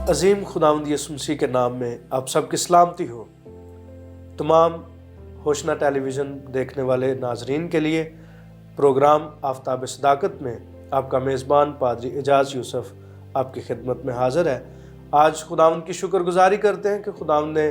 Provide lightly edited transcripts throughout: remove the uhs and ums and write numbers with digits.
عظیم خداوند یسوع مسیح کے نام میں آپ سب کی سلامتی ہو۔ تمام ہوشنا ٹیلی ویژن دیکھنے والے ناظرین کے لیے پروگرام آفتاب صداقت میں آپ کا میزبان پادری اعجاز یوسف آپ کی خدمت میں حاضر ہے۔ آج خداوند کی شکر گزاری کرتے ہیں کہ خداوند نے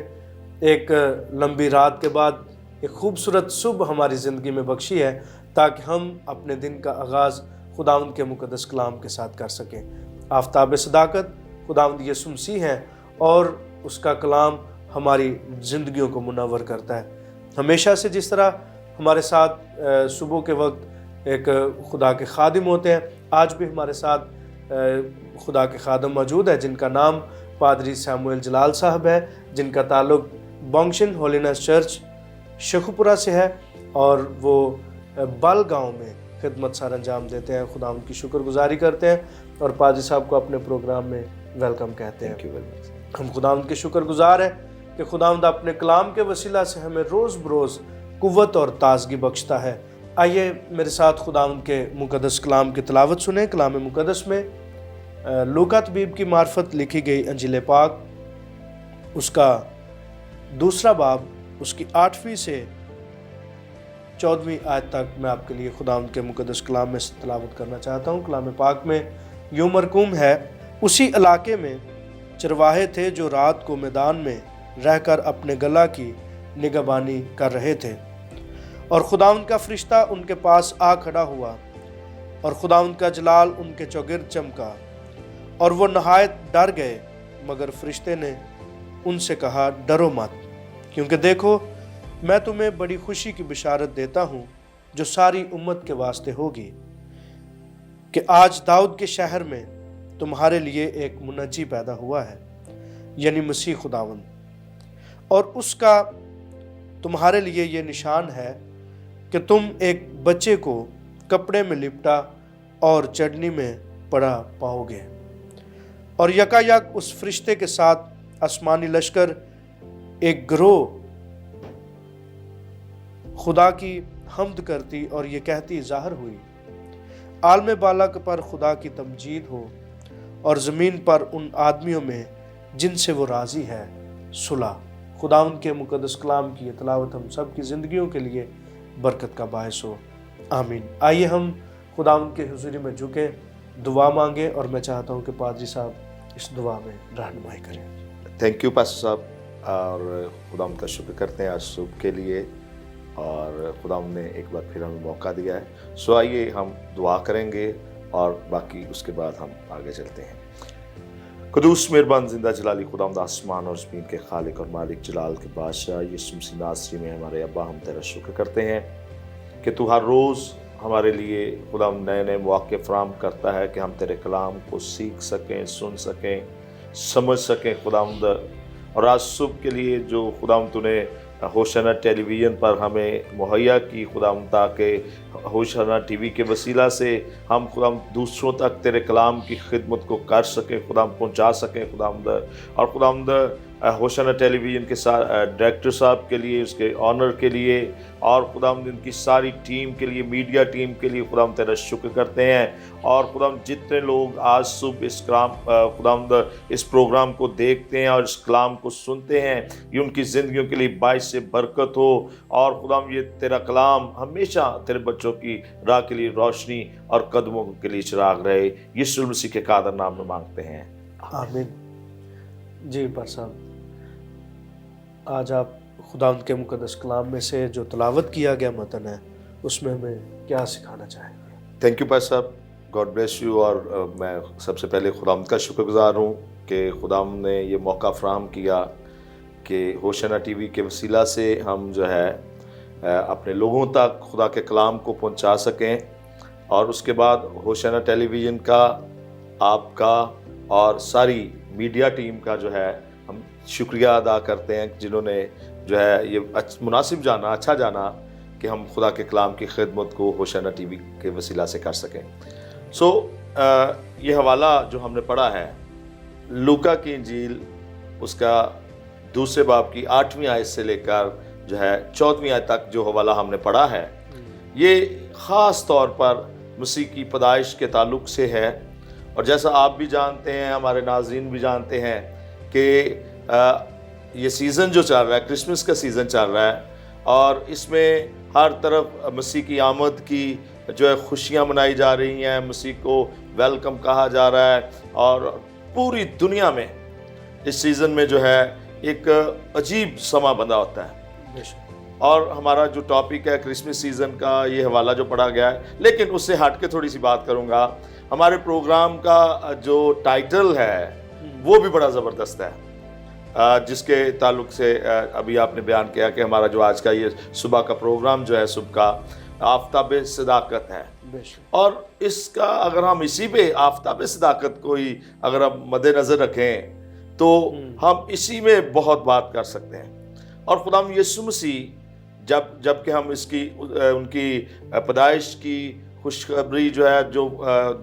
ایک لمبی رات کے بعد ایک خوبصورت صبح ہماری زندگی میں بخشی ہے تاکہ ہم اپنے دن کا آغاز خداوند کے مقدس کلام کے ساتھ کر سکیں۔ آفتاب صداقت خداوند یسوع مسیح ہے اور اس کا کلام ہماری زندگیوں کو منور کرتا ہے۔ ہمیشہ سے جس طرح ہمارے ساتھ صبح کے وقت ایک خدا کے خادم ہوتے ہیں، آج بھی ہمارے ساتھ خدا کے خادم موجود ہے جن کا نام پادری سیموئل جلال صاحب ہے، جن کا تعلق بونگشن ہولینس چرچ شیخوپورہ سے ہے اور وہ بال گاؤں میں خدمت سر انجام دیتے ہیں۔ خدا ان کی شکر گزاری کرتے ہیں اور پادری صاحب کو اپنے پروگرام میں ویلکم کہتے ہیں۔ ہم خداوند کے شکر گزار ہیں کہ خداوند اپنے کلام کے وسیلہ سے ہمیں روز بروز قوت اور تازگی بخشتا ہے۔ آئیے میرے ساتھ خداوند کے مقدس کلام کی تلاوت سنیں۔ کلام مقدس میں لوکا طبیب کی معرفت لکھی گئی انجیل پاک، اس کا دوسرا باب، اس کی 8ویں سے 14ویں آیت تک میں آپ کے لیے خداوند کے مقدس کلام میں سے تلاوت کرنا چاہتا ہوں۔ کلام پاک میں یوں مرقوم ہے، اسی علاقے میں چرواہے تھے جو رات کو میدان میں رہ کر اپنے گلہ کی نگہبانی کر رہے تھے، اور خداوند کا فرشتہ ان کے پاس آ کھڑا ہوا، اور خداوند کا جلال ان کے چوگرد چمکا، اور وہ نہایت ڈر گئے، مگر فرشتے نے ان سے کہا، ڈرو مت، کیونکہ دیکھو میں تمہیں بڑی خوشی کی بشارت دیتا ہوں جو ساری امت کے واسطے ہوگی، کہ آج داؤد کے شہر میں تمہارے لیے ایک منجی پیدا ہوا ہے، یعنی مسیح خداوند، اور اس کا تمہارے لیے یہ نشان ہے کہ تم ایک بچے کو کپڑے میں لپٹا اور چڑھنی میں پڑا پاؤ گے۔ اور یکا یک اس فرشتے کے ساتھ آسمانی لشکر ایک گروہ خدا کی حمد کرتی اور یہ کہتی ظاہر ہوئی، عالم بالا پر خدا کی تمجید ہو، اور زمین پر ان آدمیوں میں جن سے وہ راضی ہے صلح۔ خداوند کے مقدس کلام کی یہ تلاوت ہم سب کی زندگیوں کے لیے برکت کا باعث ہو، آمین۔ آئیے ہم خداوند کے حضوری میں جھکیں، دعا مانگیں، اور میں چاہتا ہوں کہ پادری صاحب اس دعا میں رہنمائی کریں۔ تھینک یو پاسٹر صاحب، اور خداوند کا شکر کرتے ہیں آج صبح کے لیے، اور خداوند نے ایک بار پھر ہمیں موقع دیا ہے۔ سو آئیے ہم دعا کریں گے اور باقی اس کے بعد ہم آگے چلتے ہیں۔ قدوس مہربان زندہ جلالی خداوند آسمان اور زمین کے خالق اور مالک جلال کے بادشاہ یسوع مسیح ناصری میں ہمارے ابا، ہم تیرا شکر کرتے ہیں کہ تو ہر روز ہمارے لیے خداوند نئے نئے مواقع فراہم کرتا ہے کہ ہم تیرے کلام کو سیکھ سکیں، سن سکیں، سمجھ سکیں خداوند۔ اور آج صبح کے لیے جو خداوند تو نے ہوشنا ٹیلی ویژن پر ہمیں مہیا کی خداوند، تاکہ ہوشنا ٹی وی کے وسیلہ سے ہم خداوند دوسروں تک تیرے کلام کی خدمت کو کر سکیں، خداوند پہنچا سکیں خداوند۔ اور خداوند ہوشنا ٹیلی ویژن کے ڈائریکٹر صاحب کے لیے، اس کے آنر کے لیے، اور خداوند ان کی ساری ٹیم کے لیے، میڈیا ٹیم کے لیے خداوند تیرا شکر کرتے ہیں۔ اور خداوند جتنے لوگ آج صبح خداوند اس پروگرام کو دیکھتے ہیں اور اس کلام کو سنتے ہیں، یہ ان کی زندگیوں کے لیے باعث برکت ہو، اور خداوند یہ تیرا کلام ہمیشہ تیرے بچوں کی راہ کے لیے روشنی اور قدموں کے لیے چراغ رہے۔ یسوع مسیح کے قادر نام میں مانگتے ہیں، آمین۔ جی پر صاحب، آج آپ خداوند کے مقدس کلام میں سے جو تلاوت کیا گیا متن ہے، اس میں ہمیں کیا سکھانا چاہیں گے؟ تھینک یو پاسٹر صاحب، گاڈ بلیس یو۔ اور میں سب سے پہلے خداوند کا شکر گزار ہوں کہ خداوند نے یہ موقع فراہم کیا کہ ہوشنا ٹی وی کے وسیلہ سے ہم جو ہے اپنے لوگوں تک خدا کے کلام کو پہنچا سکیں، اور اس کے بعد ہوشنا ٹیلی ویژن کا، آپ کا اور ساری میڈیا ٹیم کا جو ہے ہم شکریہ ادا کرتے ہیں، جنہوں نے جو ہے یہ مناسب جانا، اچھا جانا کہ ہم خدا کے کلام کی خدمت کو ہوشنا ٹی وی کے وسیلہ سے کر سکیں۔ سو یہ حوالہ جو ہم نے پڑھا ہے لوکا کی انجیل، اس کا دوسرے باب کی 8ویں آیت سے لے کر جو ہے 14ویں آیت تک جو حوالہ ہم نے پڑھا ہے، یہ خاص طور پر مسیح کی پیدائش کے تعلق سے ہے، اور جیسا آپ بھی جانتے ہیں، ہمارے ناظرین بھی جانتے ہیں کہ یہ سیزن جو چل رہا ہے، کرسمس کا سیزن چل رہا ہے، اور اس میں ہر طرف مسیح کی آمد کی جو ہے خوشیاں منائی جا رہی ہیں، مسیح کو ویلکم کہا جا رہا ہے، اور پوری دنیا میں اس سیزن میں جو ہے ایک عجیب سما بندہ ہوتا ہے۔ اور ہمارا جو ٹاپک ہے کرسمس سیزن کا، یہ حوالہ جو پڑھا گیا ہے، لیکن اس سے ہٹ کے تھوڑی سی بات کروں گا۔ ہمارے پروگرام کا جو ٹائٹل ہے وہ بھی بڑا زبردست ہے، جس کے تعلق سے ابھی آپ نے بیان کیا کہ ہمارا جو آج کا یہ صبح کا پروگرام جو ہے، صبح کا آفتاب صداقت ہے۔ اور اس کا اگر ہم اسی پہ آفتاب صداقت کو ہی اگر ہم مد نظر رکھیں تو ہم اسی میں بہت بات کر سکتے ہیں۔ اور خداوند یسوع مسیح جب کہ ہم اس کی ان کی پیدائش کی خوشخبری جو ہے، جو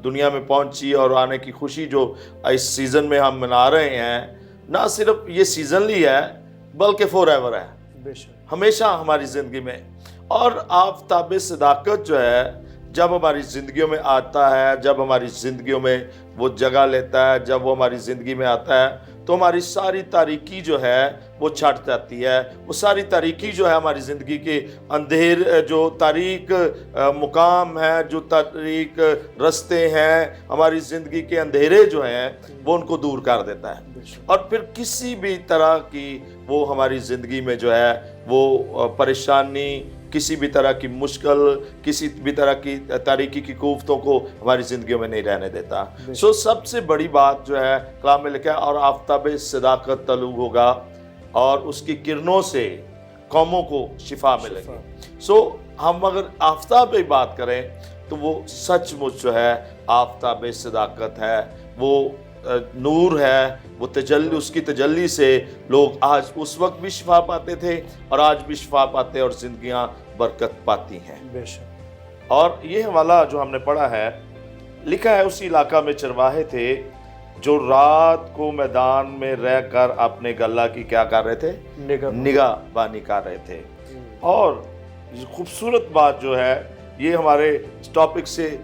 دنیا میں پہنچی اور آنے کی خوشی جو اس سیزن میں ہم منا رہے ہیں، نہ صرف یہ سیزن لی ہے بلکہ فور ایور ہے، ہمیشہ ہماری زندگی میں۔ اور آفتاب صداقت جو ہے جب ہماری زندگیوں میں آتا ہے، جب ہماری زندگیوں میں وہ جگہ لیتا ہے، جب وہ ہماری زندگی میں آتا ہے، تو ہماری ساری تاریکی جو ہے وہ چھٹ جاتی ہے۔ وہ ساری تاریکی جو ہے ہماری زندگی کے جو تاریک مقام ہے، جو تاریک رستے ہیں، ہماری زندگی کے اندھیرے جو ہیں، وہ ان کو دور کر دیتا ہے۔ اور پھر کسی بھی طرح کی وہ ہماری زندگی میں جو ہے وہ پریشانی، کسی بھی طرح کی مشکل، کسی بھی طرح کی تاریکی کی کوفتوں کو ہماری زندگیوں میں نہیں رہنے دیتا۔ سب سے بڑی بات جو ہے کلام میں لکھا ہے، اور آفتاب صداقت طلوع ہوگا اور اس کی کرنوں سے قوموں کو شفا ملے گی۔ ہم اگر آفتاب پہ بات کریں تو وہ سچ مچ جو ہے آفتاب صداقت ہے، وہ نور ہے، وہ تجلی، اس کی تجلی سے لوگ آج اس وقت بھی شفا پاتے تھے اور آج بھی شفا پاتے اور زندگیاں برکت پاتی ہیں۔ اور یہ حوالہ جو ہم نے پڑھا ہے، لکھا ہے اسی علاقہ میں چرواہے تھے جو رات کو میدان میں رہ کر اپنے گلہ کی کیا کر رہے تھے؟ نگاہ بانی کر رہے تھے۔ اور خوبصورت بات جو ہے یہ ہمارے ٹاپک سے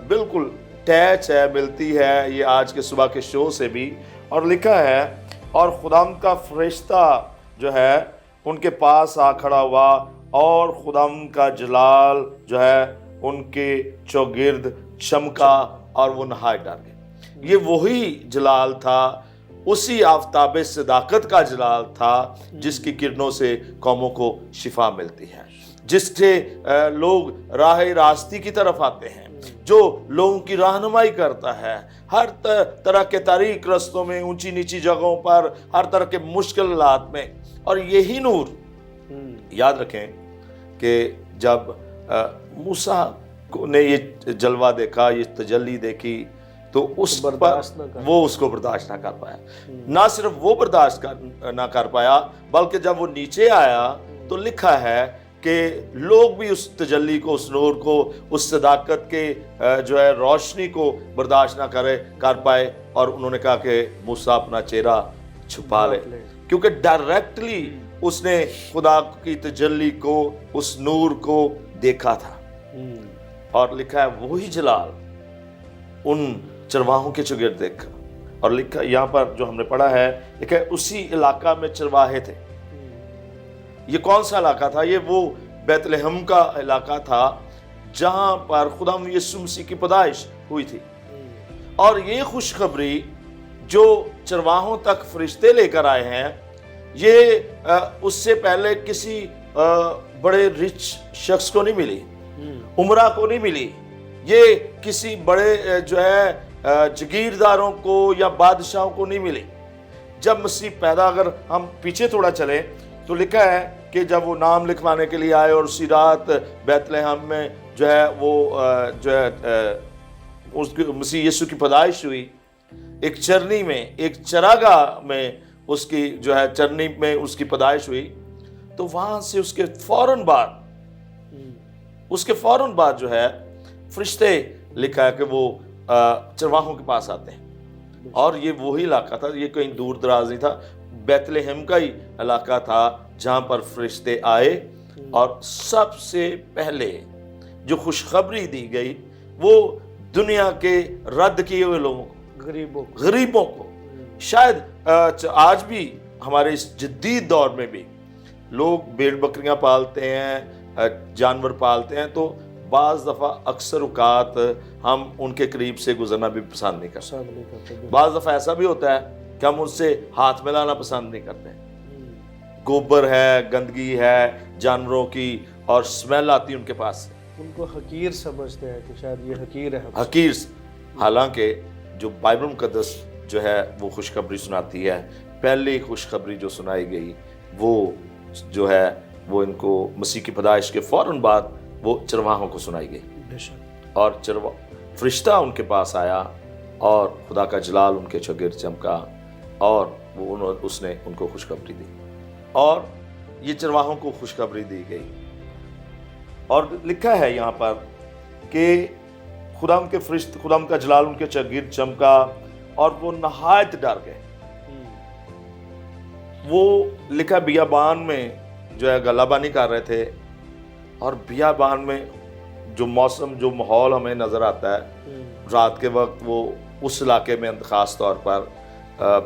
بالکل ٹیچ ہے، ملتی ہے یہ آج کے صبح کے شو سے بھی۔ اور لکھا ہے، اور خداوند کا فرشتہ جو ہے ان کے پاس آ کھڑا ہوا، اور خداوند کا جلال جو ہے ان کے چوگرد چمکا اور وہ نہائے ڈر گئے۔ یہ وہی جلال تھا، اسی آفتاب صداقت کا جلال تھا جس کی کرنوں سے قوموں کو شفا ملتی ہے، جس سے لوگ راہ راستی کی طرف آتے ہیں، جو لوگوں کی رہنمائی کرتا ہے ہر طرح کے تاریک رستوں میں، اونچی نیچی جگہوں پر، ہر طرح کے مشکل حالات میں۔ اور یہی نور، یاد رکھیں کہ جب موسیٰ نے یہ جلوہ دیکھا، یہ تجلی دیکھی، تو اس پر وہ اس کو برداشت نہ کر پایا۔ نہ صرف وہ برداشت نہ کر پایا بلکہ جب وہ نیچے آیا تو لکھا ہے کہ لوگ بھی اس تجلی کو، اس نور کو، اس صداقت کے جو ہے روشنی کو برداشت نہ کر پائے، اور انہوں نے کہا کہ موسیٰ اپنا چہرہ چھپا لے، کیونکہ ڈائریکٹلی اس نے خدا کی تجلی کو، اس نور کو دیکھا تھا۔ اور لکھا ہے وہی جلال ان چرواہوں کے چوگرد دیکھا۔ اور لکھا یہاں پر جو ہم نے پڑھا ہے، لکھا ہے اسی علاقہ میں چرواہے تھے۔ یہ کون سا علاقہ تھا؟ یہ وہ بیت لحم کا علاقہ تھا جہاں پر خداوند یسوع مسیح کی پیدائش ہوئی تھی۔ اور یہ خوشخبری جو چرواہوں تک فرشتے لے کر آئے ہیں، یہ اس سے پہلے کسی بڑے رچ شخص کو نہیں ملی، عمرہ کو نہیں ملی، یہ کسی بڑے جو ہے جگیرداروں کو یا بادشاہوں کو نہیں ملی۔ جب مسیح پیدا، اگر ہم پیچھے تھوڑا چلیں تو لکھا ہے کہ جب وہ نام لکھوانے کے لیے آئے اور اسی رات بیت لحم میں جو ہے وہ جو ہے مسیح یسوع کی پیدائش ہوئی، ایک چرنی میں، ایک چراگاہ میں اس کی جو ہے چرنی میں اس کی پیدائش ہوئی، تو وہاں سے اس کے فوراً بعد جو ہے فرشتے لکھا ہے کہ وہ چرواہوں کے پاس آتے ہیں۔ اور یہ وہی علاقہ تھا، یہ کہیں دور دراز نہیں تھا، بیت لحم کا ہی علاقہ تھا جہاں پر فرشتے آئے، اور سب سے پہلے جو خوشخبری دی گئی وہ دنیا کے رد کیے ہوئے لوگوں کو، غریبوں کو شاید آج بھی ہمارے اس جدید دور میں بھی لوگ بھیڑ بکریاں پالتے ہیں، جانور پالتے ہیں، تو بعض دفعہ اکثر اوقات ہم ان کے قریب سے گزرنا بھی پسند نہیں کرتے۔ بعض دفعہ ایسا بھی ہوتا ہے کہ ہم ان سے ہاتھ ملانا پسند نہیں کرتے۔ گوبر ہے، گندگی ہے جانوروں کی، اور سمیل آتی ہے ان کے پاس سے، ان کو حقیر سمجھتے ہیں کہ شاید یہ حقیر ہے، حقیر۔ حالانکہ جو بائبل مقدس جو ہے وہ خوشخبری سناتی ہے، پہلی خوشخبری جو سنائی گئی وہ جو ہے وہ ان کو مسیح کی پیدائش کے فوراً بعد وہ چرواہوں کو سنائی گئی، اور فرشتہ ان کے پاس آیا اور خدا کا جلال ان کے چگرد چمکا، اور اس نے ان کو خوشخبری دی، اور یہ چرواہوں کو خوشخبری دی گئی۔ اور لکھا ہے یہاں پر کہ خدا ان کا جلال ان کے چگرد چمکا اور وہ نہایت ڈر گئے۔ وہ لکھا بیابان میں جو ہے گلہ بانی کر رہے تھے، اور بیابان میں جو موسم، جو ماحول ہمیں نظر آتا ہے رات کے وقت، وہ اس علاقے میں خاص طور پر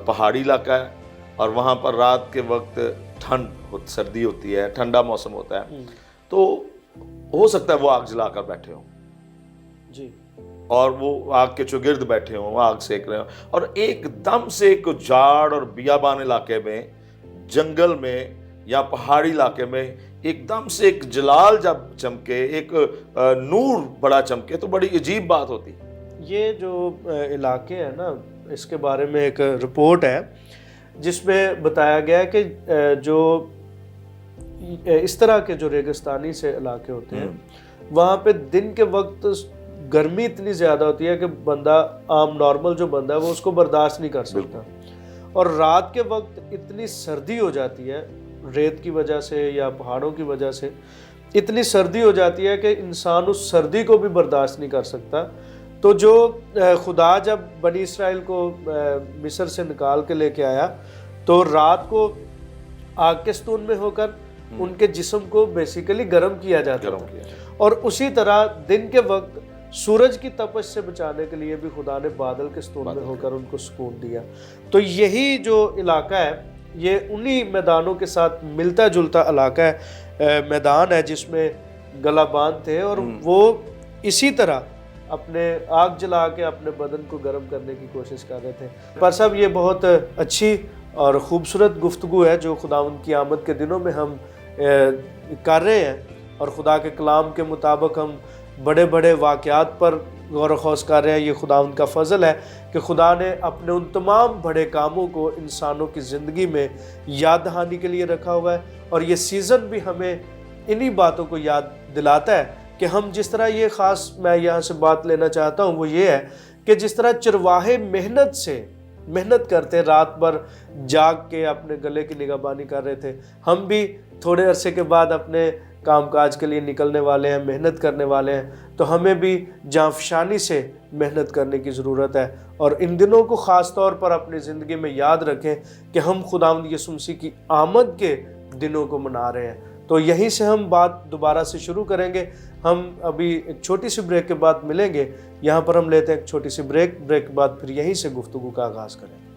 پہاڑی علاقہ ہے، اور وہاں پر رات کے وقت سردی ہوتی ہے، ٹھنڈا موسم ہوتا ہے، تو ہو سکتا ہے وہ آگ جلا کر بیٹھے ہوں جی، اور وہ آگ کے چوگرد بیٹھے ہوں، آگ سیک رہے ہوں، اور ایک دم سے ایک جاڑ اور بیابان علاقے میں، جنگل میں یا پہاڑی علاقے میں ایک دم سے ایک جلال جب چمکے، ایک نور بڑا چمکے، تو بڑی عجیب بات ہوتی۔ یہ جو علاقے ہیں نا، اس کے بارے میں ایک رپورٹ ہے جس میں بتایا گیا ہے کہ جو اس طرح کے جو ریگستانی سے علاقے ہوتے ہیں وہاں پہ دن کے وقت گرمی اتنی زیادہ ہوتی ہے کہ بندہ عام نارمل جو بندہ ہے وہ اس کو برداشت نہیں کر سکتا، اور رات کے وقت اتنی سردی ہو جاتی ہے ریت کی وجہ سے یا پہاڑوں کی وجہ سے، اتنی سردی ہو جاتی ہے کہ انسان اس سردی کو بھی برداشت نہیں کر سکتا۔ تو جو خدا جب بنی اسرائیل کو مصر سے نکال کے لے کے آیا تو رات کو آگ کے ستون میں ہو کر ان کے جسم کو بیسیکلی گرم کیا جاتا تھا، اور اسی طرح دن کے وقت سورج کی تپش سے بچانے کے لیے بھی خدا نے بادل کے ستون میں ہو کر ان کو سکون دیا۔ تو یہی جو علاقہ ہے یہ انہی میدانوں کے ساتھ ملتا جلتا علاقہ ہے، میدان ہے جس میں گلہ باندھ تھے، اور وہ اسی طرح اپنے آگ جلا کے اپنے بدن کو گرم کرنے کی کوشش کر رہے تھے۔ پر صاحب یہ بہت اچھی اور خوبصورت گفتگو ہے جو خداوند کی آمد کے دنوں میں ہم کر رہے ہیں، اور خدا کے کلام کے مطابق ہم بڑے بڑے واقعات پر غور و خوض کر رہے ہیں۔ یہ خداوند کا فضل ہے کہ خدا نے اپنے ان تمام بڑے کاموں کو انسانوں کی زندگی میں یاد دہانی کے لیے رکھا ہوا ہے، اور یہ سیزن بھی ہمیں انہی باتوں کو یاد دلاتا ہے کہ ہم جس طرح، یہ خاص میں یہاں سے بات لینا چاہتا ہوں وہ یہ ہے کہ جس طرح چرواہے محنت کرتے رات بھر جاگ کے اپنے گلے کی نگہبانی کر رہے تھے، ہم بھی تھوڑے عرصے کے بعد اپنے کام کاج کے لیے نکلنے والے ہیں، محنت کرنے والے ہیں، تو ہمیں بھی جانفشانی سے محنت کرنے کی ضرورت ہے، اور ان دنوں کو خاص طور پر اپنی زندگی میں یاد رکھیں کہ ہم خداوند یسوع مسیح کی آمد کے دنوں کو منا رہے ہیں۔ تو یہیں سے ہم بات دوبارہ سے شروع کریں گے۔ ہم ابھی ایک چھوٹی سی بریک کے بعد ملیں گے، یہاں پر ہم لیتے ہیں ایک چھوٹی سی بریک کے بعد پھر یہیں سے گفتگو کا آغاز کریں گے۔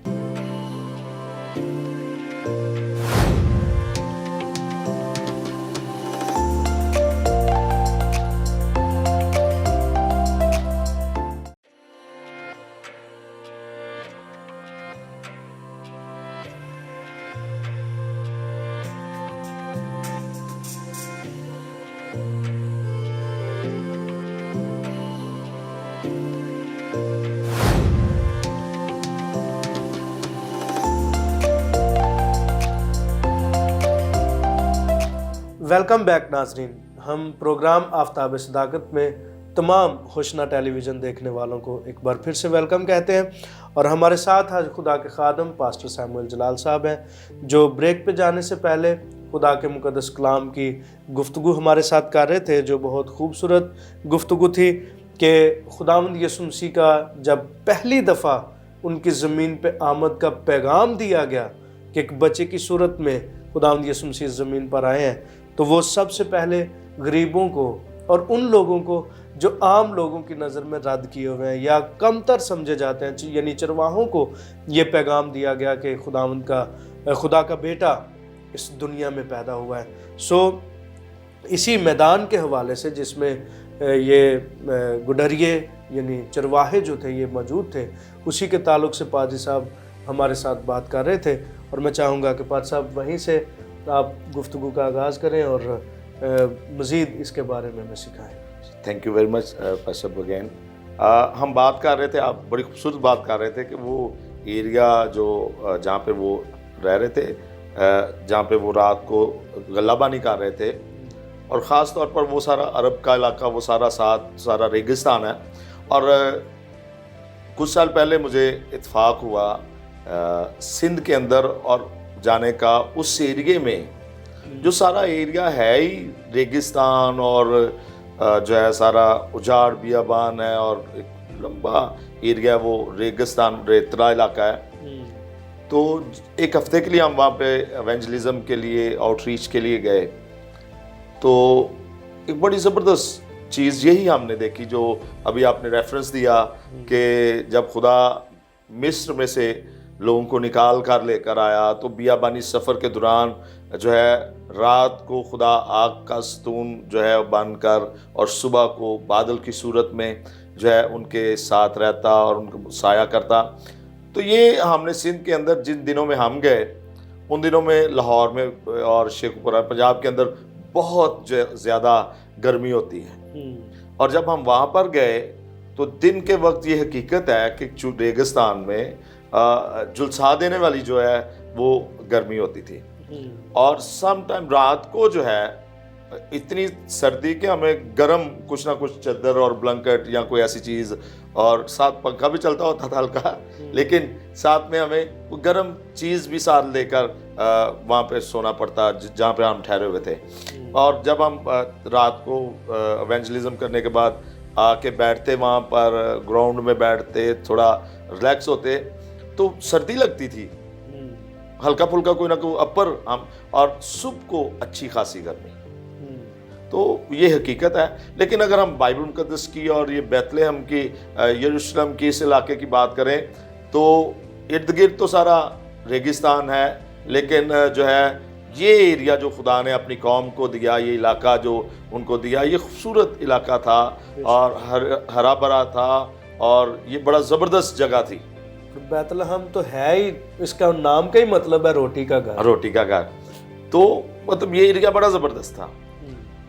ویلکم بیک ناظرین، ہم پروگرام آفتاب صداقت میں تمام ہوشنا ٹیلی ویژن دیکھنے والوں کو ایک بار پھر سے ویلکم کہتے ہیں، اور ہمارے ساتھ آج خدا کے خادم پاسٹر سیموئل جلال صاحب ہیں جو بریک پہ جانے سے پہلے خدا کے مقدس کلام کی گفتگو ہمارے ساتھ کر رہے تھے، جو بہت خوبصورت گفتگو تھی کہ خداوند یسوع مسیح کا جب پہلی دفعہ ان کی زمین پہ آمد کا پیغام دیا گیا کہ ایک بچے کی صورت میں خداوند یسوع مسیح زمین پر آئے ہیں، تو وہ سب سے پہلے غریبوں کو اور ان لوگوں کو جو عام لوگوں کی نظر میں رد کیے ہوئے ہیں یا کم تر سمجھے جاتے ہیں، یعنی چرواہوں کو یہ پیغام دیا گیا کہ خدا کا بیٹا اس دنیا میں پیدا ہوا ہے۔ سو اسی میدان کے حوالے سے جس میں یہ گڈریے یعنی چرواہے جو تھے یہ موجود تھے، اسی کے تعلق سے پادری صاحب ہمارے ساتھ بات کر رہے تھے، اور میں چاہوں گا کہ پادری صاحب وہیں سے آپ گفتگو کا آغاز کریں اور مزید اس کے بارے میں سکھائیں۔ Thank you very much pastor again. ہم بات کر رہے تھے، آپ بڑی خوبصورت بات کر رہے تھے کہ وہ ایریا جو جہاں پہ وہ رہ رہے تھے، جہاں پہ وہ رات کو غلہ بانی کر رہے تھے، اور خاص طور پر وہ سارا عرب کا علاقہ، وہ سارا ریگستان ہے۔ اور کچھ سال پہلے مجھے اتفاق ہوا سندھ کے اندر اور جانے کا، اس ایریے میں جو سارا ایریا ہے ہی ریگستان اور جو ہے سارا اجاڑ بیابان ہے، اور ایک لمبا ایریا وہ ریگستان ریترا علاقہ ہے۔ تو ایک ہفتے کے لیے ہم وہاں پہ ایونجلزم کے لیے، آؤٹ ریچ کے لیے گئے، تو ایک بڑی زبردست چیز یہی ہم نے دیکھی جو ابھی آپ نے ریفرنس دیا کہ جب خدا مصر میں سے لوگوں کو نکال کر لے کر آیا تو بیابانی سفر کے دوران جو ہے رات کو خدا آگ کا ستون جو ہے بن کر اور صبح کو بادل کی صورت میں جو ہے ان کے ساتھ رہتا اور ان کو سایہ کرتا۔ تو یہ ہم نے سندھ کے اندر جن دنوں میں ہم گئے، ان دنوں میں لاہور میں اور شیخوپورہ پنجاب کے اندر بہت زیادہ گرمی ہوتی ہے، اور جب ہم وہاں پر گئے تو دن کے وقت یہ حقیقت ہے کہ ریگستان میں جلسا دینے والی جو ہے وہ گرمی ہوتی تھی، اور سم ٹائم رات کو جو ہے اتنی سردی کہ ہمیں گرم کچھ نہ کچھ چادر اور بلنکٹ یا کوئی ایسی چیز، اور ساتھ پنکھا بھی چلتا ہوتا تھا ہلکا، لیکن ساتھ میں ہمیں وہ گرم چیز بھی ساتھ لے کر وہاں پہ سونا پڑتا جہاں پہ ہم ٹھہرے ہوئے تھے۔ اور جب ہم رات کو ایونجلزم کرنے کے بعد آ کے بیٹھتے وہاں پر گراؤنڈ میں بیٹھتے، تھوڑا ریلیکس ہوتے، تو سردی لگتی تھی، ہلکا پھلکا کوئی نہ کوئی اپر ہم، اور صبح کو اچھی خاصی گرمی۔ تو یہ حقیقت ہے۔ لیکن اگر ہم بائبل مقدس کی اور یہ بیت لحم کی، یروشلم کی، اس علاقے کی بات کریں تو ارد گرد تو سارا ریگستان ہے، لیکن جو ہے یہ ایریا جو خدا نے اپنی قوم کو دیا، یہ علاقہ جو ان کو دیا، یہ خوبصورت علاقہ تھا اور ہرا بھرا تھا، اور یہ بڑا زبردست جگہ تھی۔ بیت لحم تو ہے ہی، اس کا نام کا ہی مطلب ہے روٹی کا گھر، روٹی کا گھر۔ تو مطلب یہ ایریا بڑا زبردست تھا،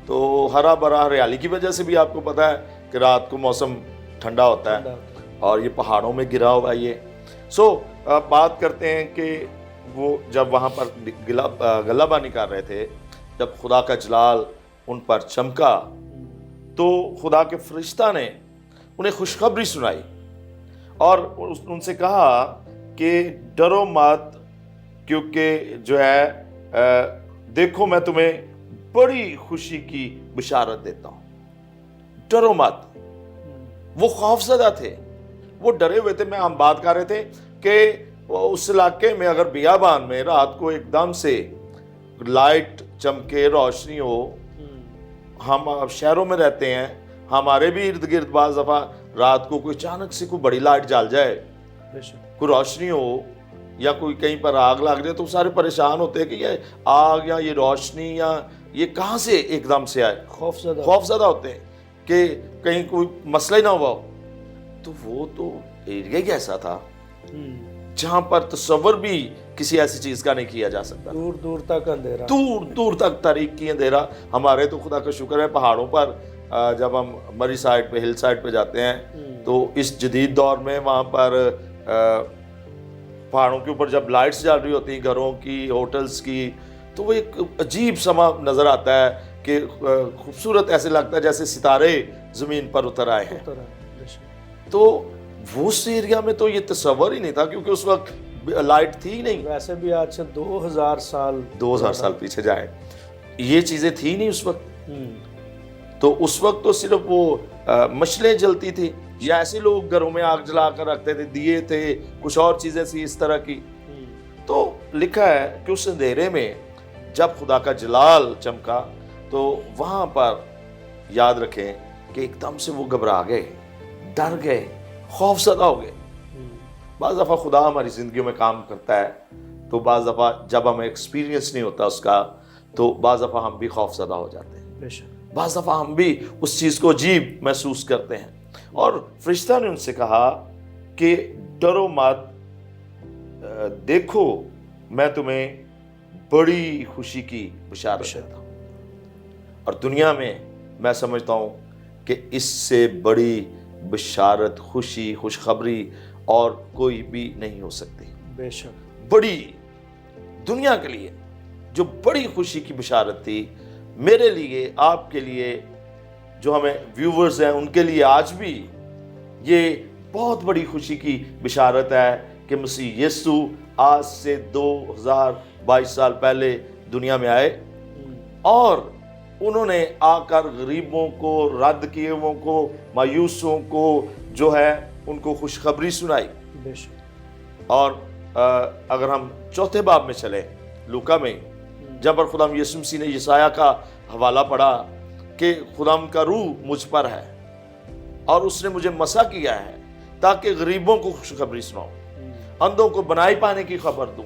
تو ہرا بھرا، ہریالی کی وجہ سے بھی آپ کو پتہ ہے کہ رات کو موسم ٹھنڈا ہوتا ہے، اور یہ پہاڑوں میں گرا ہوا ہے یہ۔ سو بات کرتے ہیں کہ وہ جب وہاں پر غلہ بانی کر رہے تھے، جب خدا کا جلال ان پر چمکا تو خدا کے فرشتہ نے انہیں خوشخبری سنائی اور ان سے کہا کہ ڈرو مت، کیونکہ جو ہے دیکھو میں تمہیں بڑی خوشی کی بشارت دیتا ہوں، ڈرو مت۔ وہ خوف زدہ تھے، وہ ڈرے ہوئے تھے۔ ہم بات کر رہے تھے کہ اس علاقے میں اگر بیابان میں رات کو ایک دم سے لائٹ چمکے، روشنی ہو، ہم شہروں میں رہتے ہیں، ہمارے بھی ارد گرد بعض دفعہ رات کو کوئی اچانک سے کوئی بڑی لائٹ جل جائے، کوئی روشنی ہو، یا کوئی کہیں پر آگ لگ جائے، تو سارے پریشان ہوتے ہیں کہ یہ آگ یا یہ روشنی یا یہ کہاں سے ایک دم سے آئے، خوف زدہ ہوتے ہیں کہ کہیں کوئی مسئلہ ہی نہ ہوا ہو۔ تو وہ تو ایریا ہی ایسا تھا جہاں پر تصور بھی کسی ایسی چیز کا نہیں کیا جا سکتا، دور دور تک اندھیرا، دور دور تک تاریکی اندھیرا۔ ہمارے تو خدا کا شکر ہے پہاڑوں پر جب ہم مری سائڈ پہ، ہل سائڈ پہ جاتے ہیں تو اس جدید دور میں وہاں پر پہاڑوں کے اوپر جب لائٹس جل رہی ہوتی ہیں گھروں کی، ہوٹلز کی، تو وہ ایک عجیب سما نظر آتا ہے کہ خوبصورت، ایسے لگتا ہے جیسے ستارے زمین پر اتر آئے ہیں۔ تو وہ اس ایریا میں تو یہ تصور ہی نہیں تھا، کیونکہ اس وقت لائٹ تھی ہی نہیں۔ ویسے بھی آج سے 2000 سال پیچھے جائیں، یہ چیزیں تھی نہیں اس وقت۔ تو اس وقت تو صرف وہ مشلیں جلتی تھی، یا ایسے لوگ گھروں میں آگ جلا کر رکھتے تھے، دیے تھے، کچھ اور چیزیں تھی اس طرح کی۔ تو لکھا ہے کہ اس اندھیرے میں جب خدا کا جلال چمکا تو وہاں پر یاد رکھیں کہ ایک دم سے وہ گھبرا گئے، ڈر گئے، خوف زدہ ہو گئے۔ بعض دفعہ خدا ہماری زندگیوں میں کام کرتا ہے تو بعض دفعہ جب ہمیں ایکسپیرینس نہیں ہوتا اس کا تو بعض دفعہ ہم بھی خوف زدہ ہو جاتے ہیں، بے شک، بعض دفعہ ہم بھی اس چیز کو عجیب محسوس کرتے ہیں۔ اور فرشتہ نے ان سے کہا کہ ڈرو مت، دیکھو میں تمہیں بڑی خوشی کی بشارت دیتا ہوں، اور دنیا میں میں سمجھتا ہوں کہ اس سے بڑی بشارت، خوشی، خوشخبری اور کوئی بھی نہیں ہو سکتی۔ بے شک، بڑی دنیا کے لیے جو بڑی خوشی کی بشارت تھی، میرے لیے، آپ کے لیے، جو ہمیں ویورز ہیں ان کے لیے آج بھی یہ بہت بڑی خوشی کی بشارت ہے کہ مسیح یسوع آج سے 2022 سال پہلے دنیا میں آئے اور انہوں نے آ کر غریبوں کو، رد کیے ہوئوں کو، مایوسوں کو جو ہے ان کو خوشخبری سنائی۔ بے شک، اور اگر ہم چوتھے باب میں چلیں لوکا میں، جب پر خدا یسوع مسیح نے یسایہ کا حوالہ پڑھا کہ خدا کا روح مجھ پر ہے اور اس نے مجھے مسا کیا ہے تاکہ غریبوں کو خوشخبری سناؤں، اندھوں کو بنائی پانے کی خبر دوں،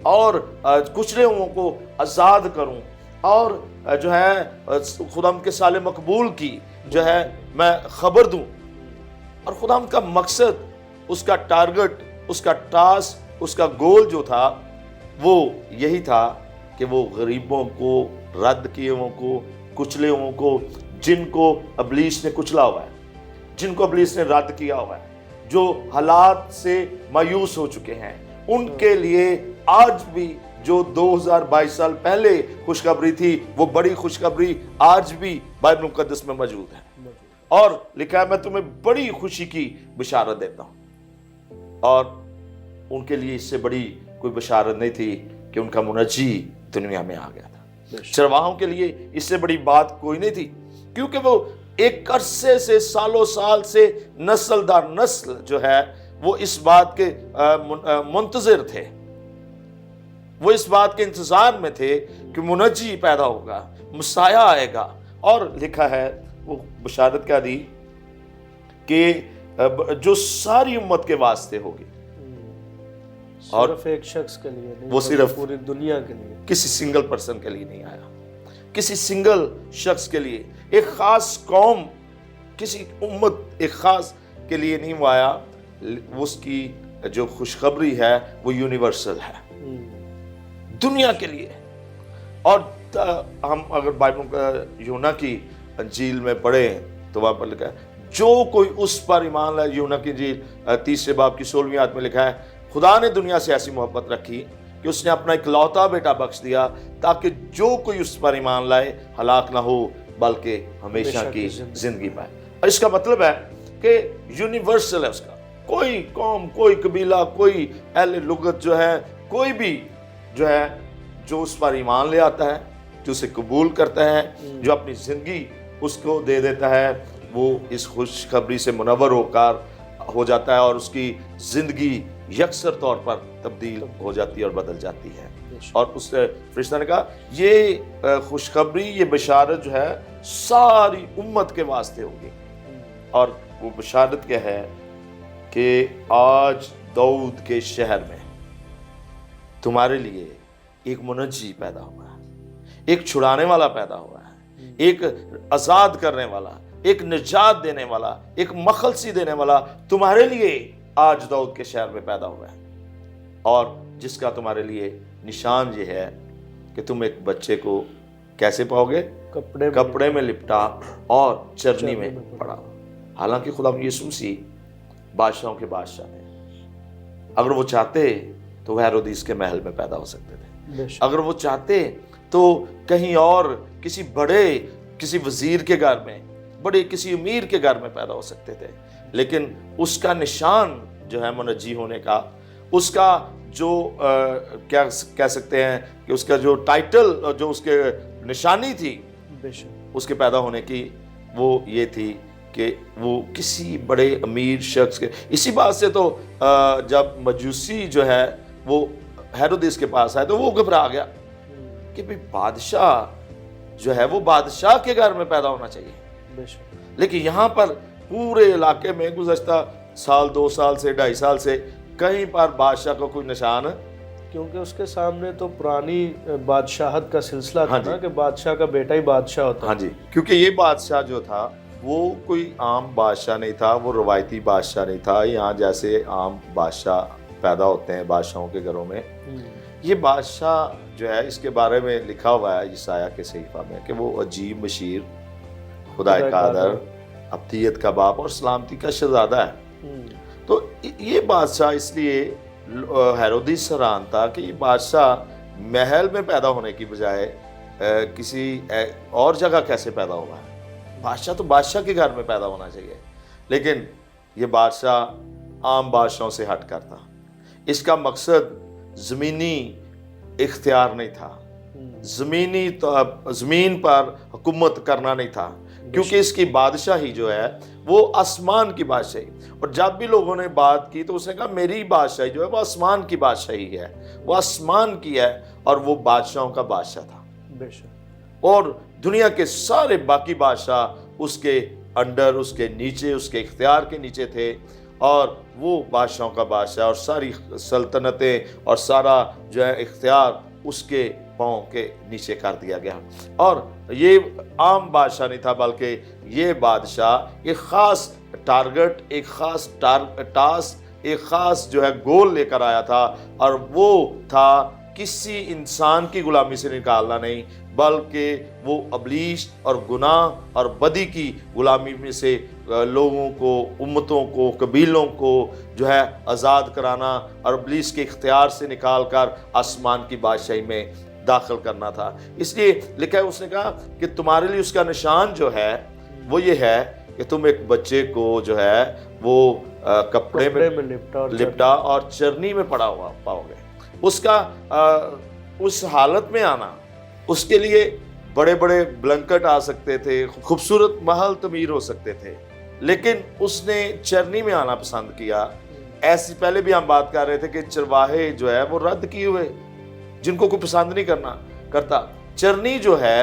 اور کچلے ہوئوں کو آزاد کروں، اور جو ہے خدا کے سال مقبول کی جو ہے میں خبر دوں۔ اور خدا کا مقصد، اس کا ٹارگٹ، اس کا ٹاسک، اس کا گول جو تھا وہ یہی تھا کہ وہ غریبوں کو، رد کیے ہوئوں کو، کچلے ہوئوں کو، جن کو ابلیس نے کچلا ہوا ہے، جن کو ابلیس نے رد کیا ہوا ہے، جو حالات سے مایوس ہو چکے ہیں، ان کے لیے آج بھی جو 2022 سال پہلے خوشخبری تھی، وہ بڑی خوشخبری آج بھی بائبل مقدس میں موجود ہے۔ اور لکھا ہے میں تمہیں بڑی خوشی کی بشارت دیتا ہوں۔ اور ان کے لیے اس سے بڑی کوئی بشارت نہیں تھی کہ ان کا منجی دنیا میں آ گیا تھا۔ چرواہوں کے لیے اس سے بڑی بات کوئی نہیں تھی، کیونکہ وہ ایک عرصے سے، سالوں سال سے، نسل در نسل جو ہے وہ اس بات کے منتظر تھے، وہ اس بات کے انتظار میں تھے کہ منجی پیدا ہوگا، مسیح آئے گا۔ اور لکھا ہے وہ بشارت کیا دی کہ جو ساری امت کے واسطے ہوگی، اور صرف ایک شخص کے لیے نہیں، وہ صرف پوری دنیا کے لیے، کسی سنگل پرسن کے لیے نہیں آیا، کسی سنگل شخص کے لیے، ایک خاص قوم، کسی امت، ایک خاص کے لیے نہیں وہ آیا۔ اس کی جو خوشخبری ہے وہ یونیورسل ہے، دنیا کے لیے۔ اور ہم اگر بائبل کا یونا کی انجیل میں پڑھیں تو وہاں پر لکھا ہے جو کوئی اس پر ایمان لائے، یونا کی انجیل 3 باب کی 16ویں آیت میں لکھا ہے خدا نے دنیا سے ایسی محبت رکھی کہ اس نے اپنا اکلوتا بیٹا بخش دیا تاکہ جو کوئی اس پر ایمان لائے ہلاک نہ ہو بلکہ ہمیشہ کی زندگی پائے۔ اور اس کا مطلب ہے کہ یونیورسل ہے اس کا، کوئی قوم، کوئی قبیلہ، کوئی اہل لغت جو ہے، کوئی بھی جو ہے جو اس پر ایمان لے آتا ہے، جو اسے قبول کرتا ہے، جو اپنی زندگی اس کو دے دیتا ہے، وہ اس خوشخبری سے منور ہو جاتا ہے اور اس کی زندگی یکسر طور پر تبدیل ہو جاتی ہے اور بدل جاتی ہے۔ اور اس فرشتہ نے کہا یہ خوشخبری، یہ بشارت جو ہے ساری امت کے واسطے ہوگی۔ اور وہ بشارت کیا ہے کہ آج داؤد کے شہر میں تمہارے لیے ایک منجی پیدا ہوا ہے، ایک چھڑانے والا پیدا ہوا ہے، ایک آزاد کرنے والا، ایک نجات دینے والا، ایک مخلصی دینے والا تمہارے لیے آج داؤد کے شہر میں پیدا ہوا ہے، اور جس کا تمہارے لیے نشان یہ ہے کہ تم ایک بچے کو کیسے پاؤ گے؟ کپڑے میں لپٹا اور چرنی میں پڑا۔ حالانکہ خدا یسوع مسیح بادشاہوں کے بادشاہ تھے، اگر وہ چاہتے تو وہ ہیرودیس کے محل میں پیدا ہو سکتے تھے، اگر وہ چاہتے تو کہیں اور کسی بڑے، کسی وزیر کے گھر میں، بڑے کسی امیر کے گھر میں پیدا ہو سکتے تھے، لیکن اس کا نشان جو ہے منجی ہونے کا، اس کا جو کیا کہہ سکتے ہیں کہ اس کا جو ٹائٹل، جو اس کے نشانی تھی اس کے پیدا ہونے کی، وہ یہ تھی کہ وہ کسی بڑے امیر شخص کے۔ اسی بات سے تو جب مجوسی جو ہے وہ ہیرودیس کے پاس آئے تو وہ گھبرا گیا کہ بھئی بادشاہ جو ہے وہ بادشاہ کے گھر میں پیدا ہونا چاہیے، لیکن یہاں پر پورے علاقے میں گزشتہ سال 2 سال سے 2.5 سال سے کہیں پر بادشاہ کا کوئی نشان کیونکہ اس کے سامنے تو پرانی بادشاہت کا سلسلہ تھا ہاں جی نا کہ بادشاہ کا بیٹا ہی بادشاہ ہوتا ہاں جی، کیونکہ یہ بادشاہ جو تھا وہ کوئی عام بادشاہ نہیں تھا، وہ روایتی بادشاہ نہیں تھا یہاں جیسے عام بادشاہ پیدا ہوتے ہیں بادشاہوں کے گھروں میں۔ یہ بادشاہ جو ہے اس کے بارے میں لکھا ہوا ہے یسایہ کے صحیفہ میں کہ وہ عجیب مشیر، خدا قادر، ابدیت کا باپ اور سلامتی کا شہزادہ ہے۔ تو یہ بادشاہ اس لیے ہیرودیس حیران تھا کہ یہ بادشاہ محل میں پیدا ہونے کی بجائے کسی اور جگہ کیسے پیدا ہوا ہے۔ بادشاہ تو بادشاہ کے گھر میں پیدا ہونا چاہیے، لیکن یہ بادشاہ عام بادشاہوں سے ہٹ کر تھا۔ اس کا مقصد زمینی اختیار نہیں تھا، زمین پر حکومت کرنا نہیں تھا، کیونکہ اس کی بادشاہی جو ہے وہ آسمان کی بادشاہی۔ اور جب بھی لوگوں نے بات کی تو اس نے کہا میری بادشاہی جو ہے وہ آسمان کی بادشاہی ہے، وہ آسمان کی ہے، اور وہ بادشاہوں کا بادشاہ تھا بے شک۔ اور دنیا کے سارے باقی بادشاہ اس کے انڈر، اس کے نیچے، اس کے اختیار کے نیچے تھے، اور وہ بادشاہوں کا بادشاہ اور ساری سلطنتیں اور سارا جو ہے اختیار اس کے پاؤں کے نیچے کر دیا گیا۔ اور یہ عام بادشاہ نہیں تھا، بلکہ یہ بادشاہ ایک خاص ٹارگٹ، ایک خاص ٹاسک، ایک خاص جو ہے گول لے کر آیا تھا، اور وہ تھا کسی انسان کی غلامی سے نکالنا نہیں، بلکہ وہ ابلیس اور گناہ اور بدی کی غلامی میں سے لوگوں کو، امتوں کو، قبیلوں کو جو ہے آزاد کرانا اور ابلیس کے اختیار سے نکال کر آسمان کی بادشاہی میں داخل کرنا تھا۔ اس لیے لکھا ہے، اس نے کہا کہ تمہارے لیے اس کا نشان جو ہے وہ یہ ہے کہ تم ایک بچے کو جو ہے وہ کپڑے میں لپٹا اور چرنی میں پڑا ہوا پاؤ گے۔ اس کا اس حالت میں آنا، اس کے لیے بڑے بڑے بلنکٹ آ سکتے تھے، خوبصورت محل تعمیر ہو سکتے تھے، لیکن اس نے چرنی میں آنا پسند کیا۔ ایسی پہلے بھی ہم بات کر رہے تھے کہ چرواہے جو ہے وہ رد کیے ہوئے، جن کو کوئی پسند نہیں کرتا۔ چرنی جو ہے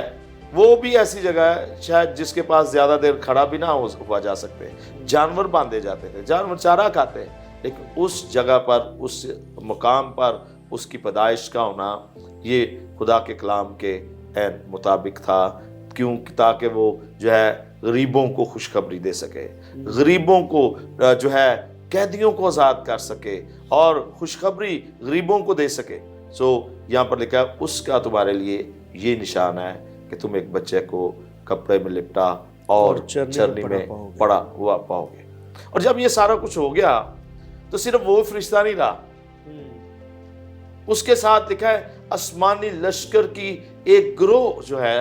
وہ بھی ایسی جگہ ہے شاید جس کے پاس زیادہ دیر کھڑا بھی نہ ہوا جا سکتے، جانور باندھے جاتے تھے، جانور چارہ کھاتے، لیکن اس جگہ پر، اس مقام پر اس کی پیدائش کا ہونا یہ خدا کے کلام کے عین مطابق تھا، کیوں؟ تاکہ وہ جو ہے غریبوں کو خوشخبری دے سکے، غریبوں کو جو ہے قیدیوں کو آزاد کر سکے اور خوشخبری غریبوں کو دے سکے۔ یہاں پر لکھا ہے اس کا تمہارے لیے یہ نشان ہے کہ تم ایک بچے کو کپڑے میں لپٹا اور چرنی میں پڑا ہوا پاؤ گے۔ اور جب یہ سارا کچھ ہو گیا تو صرف وہ فرشتہ نہیں رہا، اس کے ساتھ لکھا ہے آسمانی لشکر کی ایک گروہ جو ہے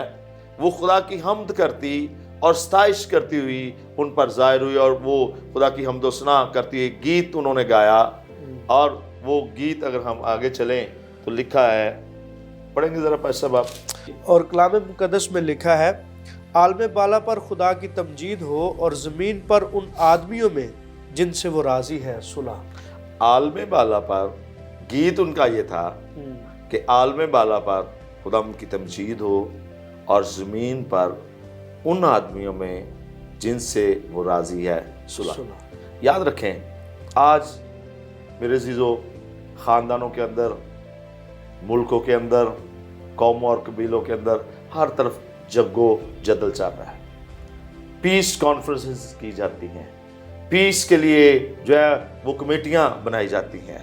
وہ خدا کی حمد کرتی اور ستائش کرتی ہوئی ان پر ظاہر ہوئی، اور وہ خدا کی حمد و ثنا کرتی ہوئی گیت انہوں نے گایا۔ اور وہ گیت اگر ہم آگے چلیں تو لکھا ہے، پڑھیں گے ذرا پاس صاحب آپ۔ اور کلام مقدس میں لکھا ہے، عالم بالا پر خدا کی تمجید ہو اور زمین پر ان آدمیوں میں جن سے وہ راضی ہے صلح۔ عالم بالا پر گیت ان کا یہ تھا کہ عالم بالا پر خدا کی تمجید ہو اور زمین پر ان آدمیوں میں جن سے وہ راضی ہے صلح۔ یاد رکھیں، آج میرے عزیزو، خاندانوں کے اندر، ملکوں کے اندر، قوموں اور قبیلوں کے اندر ہر طرف جگ و جدل چل رہا ہے۔ پیس کانفرنسز کی جاتی ہیں، پیس کے لیے جو ہے وہ کمیٹیاں بنائی جاتی ہیں،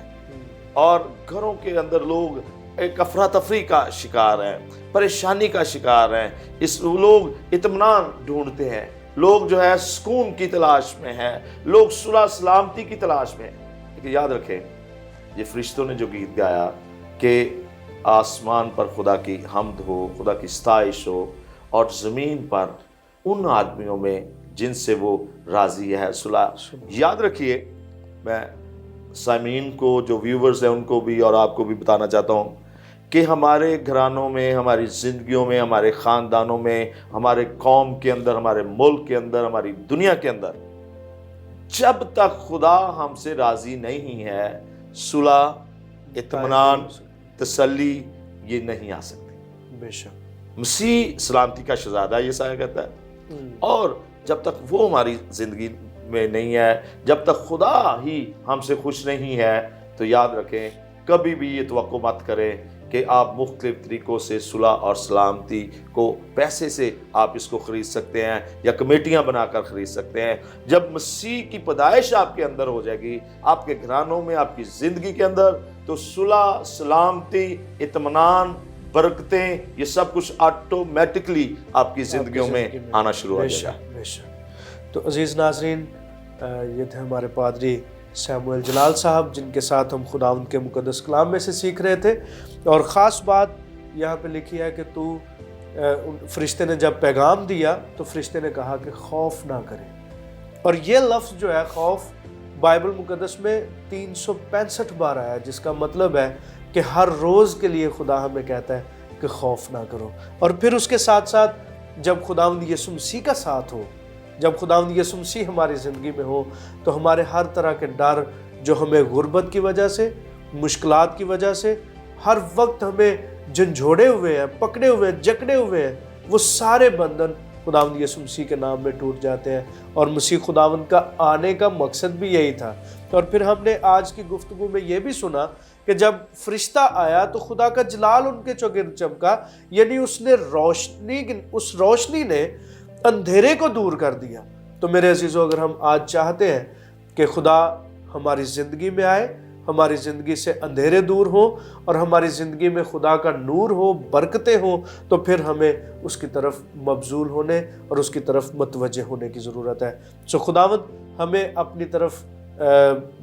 اور گھروں کے اندر لوگ ایک افراتفری کا شکار ہیں، پریشانی کا شکار ہیں، لوگ اطمینان ڈھونڈتے ہیں، لوگ جو ہے سکون کی تلاش میں ہیں، لوگ صلح سلامتی کی تلاش میں ہیں۔ لیکن یاد رکھیں، یہ فرشتوں نے جو گیت گایا کہ آسمان پر خدا کی حمد ہو، خدا کی ستائش ہو، اور زمین پر ان آدمیوں میں جن سے وہ راضی ہے صلح۔ یاد رکھیے، میں سامعین کو، جو ویورز ہیں، ان کو بھی اور آپ کو بھی بتانا چاہتا ہوں کہ ہمارے گھرانوں میں، ہماری زندگیوں میں، ہمارے خاندانوں میں، ہمارے قوم کے اندر، ہمارے ملک کے اندر، ہماری دنیا کے اندر، جب تک خدا ہم سے راضی نہیں ہے، صلح، اطمینان، تسلی یہ نہیں آ سکتی۔ بے شک مسیح سلامتی کا شہزادہ، یہ سایہ کہتا ہے، اور جب تک وہ ہماری زندگی میں نہیں ہے، جب تک خدا ہی ہم سے خوش نہیں ہے، تو یاد رکھیں کبھی بھی یہ توقع مت کریں کہ آپ مختلف طریقوں سے صلح اور سلامتی کو پیسے سے آپ اس کو خرید سکتے ہیں یا کمیٹیاں بنا کر خرید سکتے ہیں۔ جب مسیح کی پیدائش آپ کے اندر ہو جائے گی، آپ کے گھرانوں میں، آپ کی زندگی کے اندر، تو صلح، سلامتی، اطمینان، برکتیں، یہ سب کچھ آٹومیٹکلی آپ کی زندگیوں میں آنا شروع ہو جائے گا۔ بے شک۔ تو عزیز ناظرین، یہ تھے ہمارے پادری سیموئل جلال صاحب، جن کے ساتھ ہم خداوند کے مقدس کلام میں سے سیکھ رہے تھے۔ اور خاص بات یہاں پہ لکھی ہے کہ فرشتے نے جب پیغام دیا تو فرشتے نے کہا کہ خوف نہ کریں۔ اور یہ لفظ جو ہے خوف، بائبل مقدس میں 365 بار آیا، جس کا مطلب ہے کہ ہر روز کے لیے خدا ہمیں کہتا ہے کہ خوف نہ کرو۔ اور پھر اس کے ساتھ ساتھ جب خداوند یسوع مسیح کا ساتھ ہو، جب خداوند یسوع مسیح ہماری زندگی میں ہو، تو ہمارے ہر طرح کے ڈر جو ہمیں غربت کی وجہ سے، مشکلات کی وجہ سے ہر وقت ہمیں جھنجھوڑے ہوئے ہیں، پکڑے ہوئے ہیں، جکڑے ہوئے ہیں، وہ سارے بندھن خداوند یسوع مسیح کے نام میں ٹوٹ جاتے ہیں۔ اور مسیح خداوند کا آنے کا مقصد بھی یہی تھا۔ اور پھر ہم نے آج کی گفتگو میں یہ بھی سنا کہ جب فرشتہ آیا تو خدا کا جلال ان کے چوگرد چمکا، یعنی اس روشنی نے اندھیرے کو دور کر دیا۔ تو میرے عزیزو، اگر ہم آج چاہتے ہیں کہ خدا ہماری زندگی میں آئے، ہماری زندگی سے اندھیرے دور ہوں اور ہماری زندگی میں خدا کا نور ہو، برکتیں ہوں، تو پھر ہمیں اس کی طرف مبذول ہونے اور اس کی طرف متوجہ ہونے کی ضرورت ہے۔ سو خداوند ہمیں اپنی طرف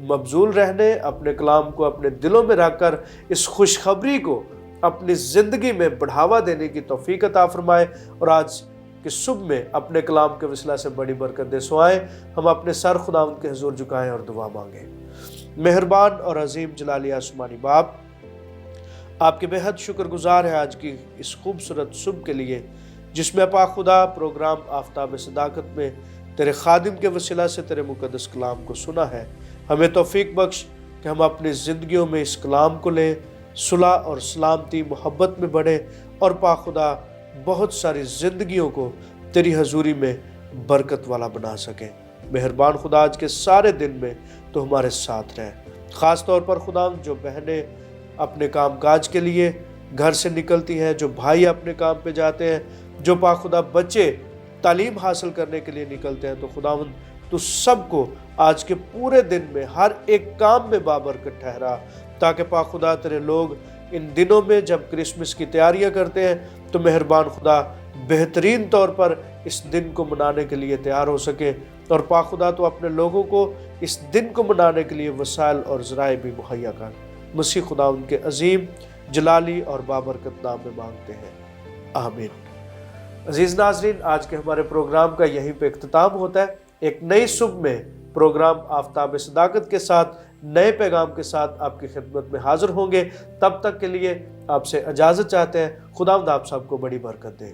مبذول رہنے، اپنے کلام کو اپنے دلوں میں رکھ کر اس خوشخبری کو اپنی زندگی میں بڑھاوا دینے کی توفیق عطا فرمائے، اور آج کہ صبح میں اپنے کلام کے وسیلہ سے بڑی برکت دے۔ سو آئیں ہم اپنے سر خداوند کے حضور جھکائیں اور دعا مانگیں۔ مہربان اور عظیم جلالی آسمانی باپ، آپ کے بے حد شکر گزار ہے آج کی اس خوبصورت صبح کے لیے، جس میں پاک خدا پروگرام آفتاب صداقت میں تیرے خادم کے وسیلہ سے تیرے مقدس کلام کو سنا ہے۔ ہمیں توفیق بخش کہ ہم اپنی زندگیوں میں اس کلام کو لیں، صلح اور سلامتی، محبت میں بڑھیں، اور پاک خدا بہت ساری زندگیوں کو تیری حضوری میں برکت والا بنا سکیں۔ مہربان خدا، آج کے سارے دن میں تو ہمارے ساتھ رہے، خاص طور پر خدا جو بہنیں اپنے کام کاج کے لیے گھر سے نکلتی ہیں، جو بھائی اپنے کام پہ جاتے ہیں، جو پاک خدا بچے تعلیم حاصل کرنے کے لیے نکلتے ہیں، تو خداوند تو سب کو آج کے پورے دن میں ہر ایک کام میں بابرکت ٹھہرا، تاکہ پاک خدا تیرے لوگ ان دنوں میں جب کرسمس کی تیاریاں کرتے ہیں تو مہربان خدا بہترین طور پر اس دن کو منانے کے لیے تیار ہو سکے، اور پاک خدا تو اپنے لوگوں کو اس دن کو منانے کے لیے وسائل اور ذرائع بھی مہیا کر۔ مسیح خدا ان کے عظیم جلالی اور بابرکت نام میں مانگتے ہیں، آمین۔ عزیز ناظرین، آج کے ہمارے پروگرام کا یہیں پہ اختتام ہوتا ہے۔ ایک نئی صبح میں پروگرام آفتاب صداقت کے ساتھ نئے پیغام کے ساتھ آپ کی خدمت میں حاضر ہوں گے۔ تب تک کے لیے آپ سے اجازت چاہتے ہیں۔ خداوند آپ سب کو بڑی برکت دے۔